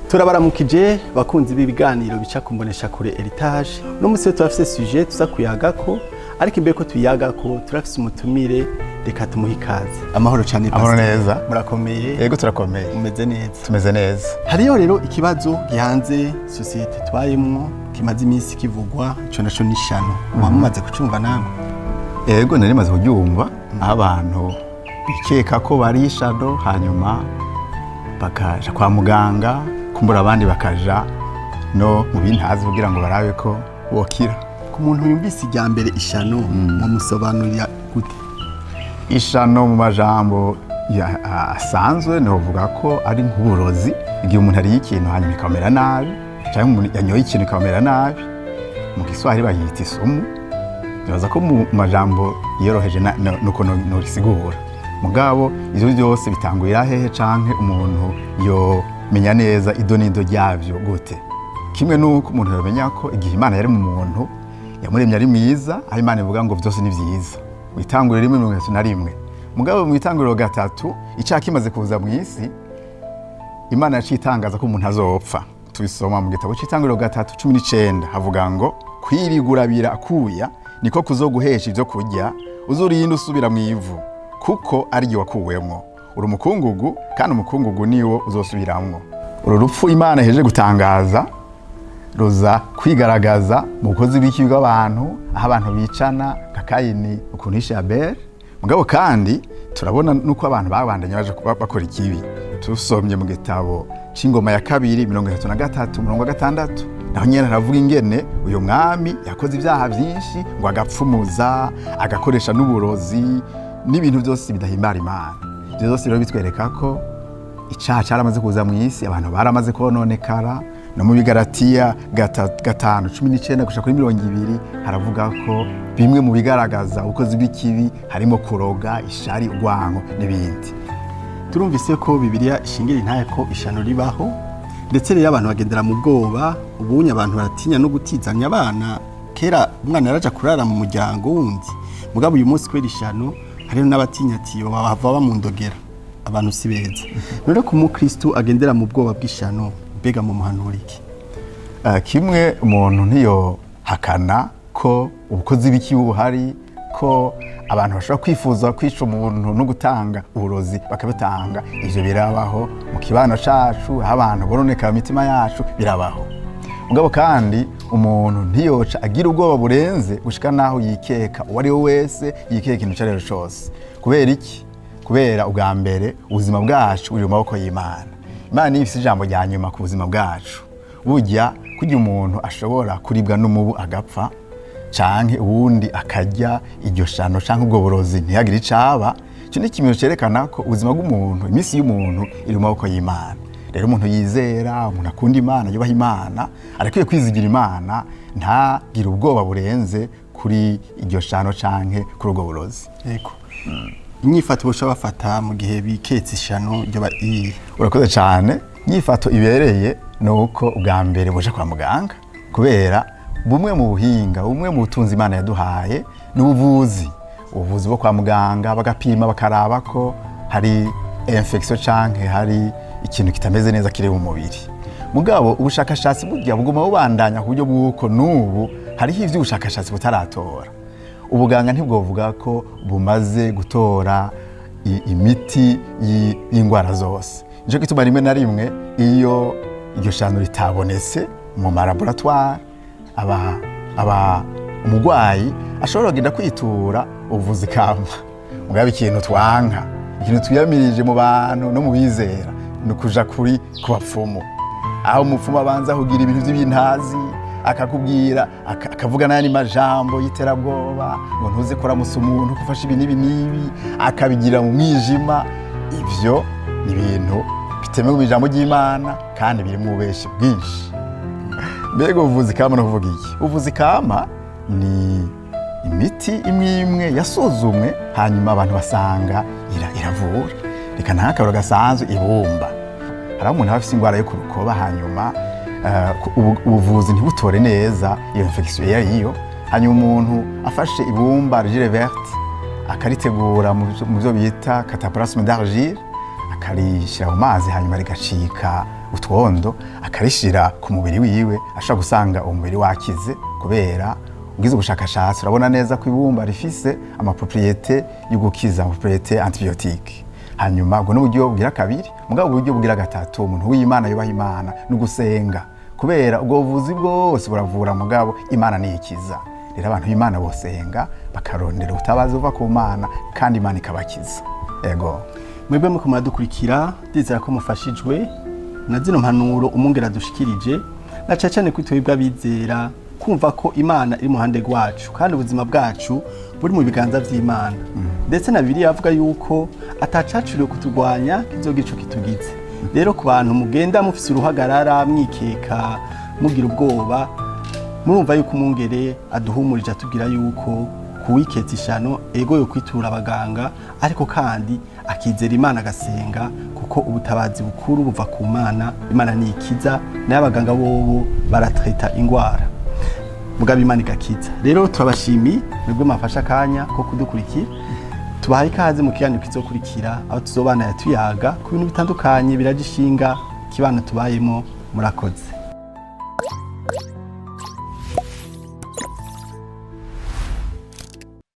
Turabaramukije bakunzi b'ibiganiro bica kumbonesha kure Heritage. No musi turafise sujet tuza kuyagako, ariko imbere ko tuyagako turafise umutumire, reka tumuhe ikaze. Amahoro cyane pastor. Amahoro neza. Murakomeye? Yego turakomeye. Mumeze neza. Tumeze neza. Hariyo rero ikibazo gihanze societe twayemwo kimaze iminsi kivugwa, ico naco nishano. Wamumaze kucumva namwe? Yego nari maze kubyumva, abantu bikeka ko bari ishado hanyuma bakaja kwa muganga, kumbura abandi bakaja no mu bintazi kugira ngo barabe ko bokira. Ku muntu yumvise ijya mbere ishano mu musobanurira gute? Ishano mu majambo asanzwe novuga ko ari nk'uburozi, igihe umuntu ari ikintu hanyuma ikamera nabi, cyangwa umuntu yanyoye ikintu ikamera nabi, mu Kiswahili bayita isumu. Nibaza ko mu majambo yoroheje nuko norisigura. Mugabo ivyo byose bitangurira hehe canke umuntu yo menya neza idonido ryavyo gute? Kimwe nuko umuntu yamenya ko igihe Imana yari mu muntu yamuremye ari mwiza, aho Imana ivuga ngo byose ni vyiza. Witangurira 1:31. Mugabo mu itanguriro 3 icyaha kimaze kuza mu isi, Imana yacitangaza ko umuntu azopfa. Tubisoma mu gitabo cy'itanguriro 3:19 havuga ngo kwirigurabira akuya niko kuzoguhesha ivyo kurya, uzorinda usubira mu ivu, kuko ari ryo wakuwemwo. Uri umukungugu kandi umukungugu niwo uzosubiramwo. Uru rupfu Imana iheje gutangaza ruza kwigaragaza mu bukozi bw'iki bw'abantu, aho abantu bicana nka Kayini ukuntu yishe Abeli. Mugabo kandi turabona nuko abantu babandanya baje bakora ikibi. Tusomye mu gitabo c'Ingoma ya 2:33-6, naho nyene haravuga ingene uyo mwami yakoze ibyaha byinshi, ngo agapfumuza, agakoresha n'uburozi n'ibintu byose bidahimbara Imana. Ibyo byose rero bitwereka ko icyaha cyaramaze kuza mu isi, abantu baramaze kononekara. No mu Bigalatiya 5:19 gushika kuri 20 haravuga ko bimwe mu bigaragaza ubukozi bw'ikibi harimo kuroga, ishari, urwango n'ibindi. Turumvise ko Bibiliya ishingira intaye ko ishano ribaho, ndetse rero abantu bagendera mu bwoba. Ubunye abantu baratinya no gutizanya abana. Kera umwana yaraja kurara mu muryango wundi, mugabo uyu munsi kwera ishano hariho n'abatinya ati bava bamundogera, abantu si beza. Rero ku mukristo agendera mu bwoba bw'ishano, mbega mu muhanura iki? Kimwe umuntu ntiyo hakana ko ubukozi bw'iki buhari, ko abantu bashobora kwifuza kwica umuntu no gutanga uburozi bakabitanga. Ivyo birabaho mu kibano cacu, aho abantu boroneka imitima yacu, birabaho. Mugabo kandi umuntu ntiyoca agira ubwoba burenze gushika naho yikeka uwo ari we wese, yikeka ikintu cyarero cyose. Kubera iki? Kubera ubwa mbere ubuzima bwacu buri mu maboko y'Imana. Imana niyo ifise ijambo rya nyuma ku buzima bwacu. Burya kugira umuntu ashobora kuribwa n'umubu agapfa, canke uwundi akarya iryo shano canke ubwo burozi ntiyagire icaba, cyo ni kimwe cerekana ko ubuzima bw'umuntu, imisi y'umuntu iri mu maboko y'Imana. Rero umuntu yizera, umuntu akunda Imana, yubaha Imana, arakwiye kwizigira Imana, ntagire ubwoba burenze kuri iryo shano canke kuri ubwo burozi. Yego. Inyifato bosha bafata mu gihe biketse ishano ryo urakoze cyane. Inyifato ibereye nuko ubwa mbere boje kwa muganga, kubera bumwe mu buhinga, bumwe mu butunzi Imana yaduhaye n'ubuvuzi. Ubuvuzi bwo kwa muganga bagapima bakaraba ko hari infection canke hari ikintu kitameze neza kiri mu mubiri. Mugabo ubushakashatsi burya buguma bubandanya ku buryo bw'uko n'ubu hariho ivyo ubushakashatsi butaratora. Ubuganga ntibwovuga ko bumaze gutora imiti y'ingwara zose. Nico gituma rimwe na rimwe iyo iryo shano ritabonetse mu laboratoire, umugwayi ashobora kugenda kwitura ubuvuzi kama. Mugabo ikintu twanka, ikintu twiyamirije mu bantu no mu bizera, ni kuja kuri ku bapfumu, aho umupfumu abanza kugira ibintu by'ibintazi, akakubwira akavuga n'ayandi majambo y'iterabwoba, ngo ntuze kuramusa umuntu, kufasha ibi n'ibi, akabigira mu mwijima. Ivyo ni ibintu bitemewe mu ijambo ry'Imana kandi biri mu bubeshi bwinshi. Mbega ubuvuzi kama no kuvuga iki? Ubuvuzi kama ni imiti imwe yasuzumwe, hanyuma abantu basanga iravura. Reka ntakabura gasanzwe ibumba. Hari umuntu afite ingwara yo kurukoba, hanyuma ubuvuzi ntibutore neza iyo infection yariyo, hanyuma umuntu afashe ibumba argile verte akaritegura mu byo bita cataplasme d'argile, akarishyira mu mazi hanyuma rigacika utwondo akarishira ku mubiri wiwe ashobora gusanga umubiri wakize kubera ugize ubushakashatsi urabona neza ko ibumba rifise amapropriete yo gukiza amapropriete antibiotique. Hanyuma ubwo n'uburyo bugira kabiri, mugabo uburyo bugira gatatu umuntu w'Imana yubaha Imana no gusenga kubera ubwo buvuzi bwose buravura mugabo Imana niyikiza. Rero abantu b'Imana bosenga bakarondera ubutabazi buva ku Mana kandi Imana ikabakiza. Ego mwebwe muko muradukurikira ndizera ko mufashijwe na zino mpanuro umungera dushikirije na cyane ko twebwe abizera kumva ko Imana iri mu hande rwacu kandi ubuzima bwacu buri mu biganza by'Imana. Ndetse na Bibiliya avuga yuko atacacuriwe kutugwanya kizogico kitugize. Rero ku bantu mugenda mufise uruhagarara mwikeka mugira ubwoba murumva yuko umungere aduhumurije atubwira yuko kuwiketa ishano ego yo kwitura abaganga ariko kandi akizera Imana agasenga kuko ubutabazi bukuru buva ku Mana. Imana niyikiza n'abaganga bobo baratreta ingwara mugabo Imana igakiza. Rero turabashimiye mwebwe mafasha akanya ko kudukurikira, tubahaye ikaze mu kiganiro kizokurikira aho tuzobana yatuyaga ku bintu bitandukanye biragishinga kibana tubayemo. Murakoze.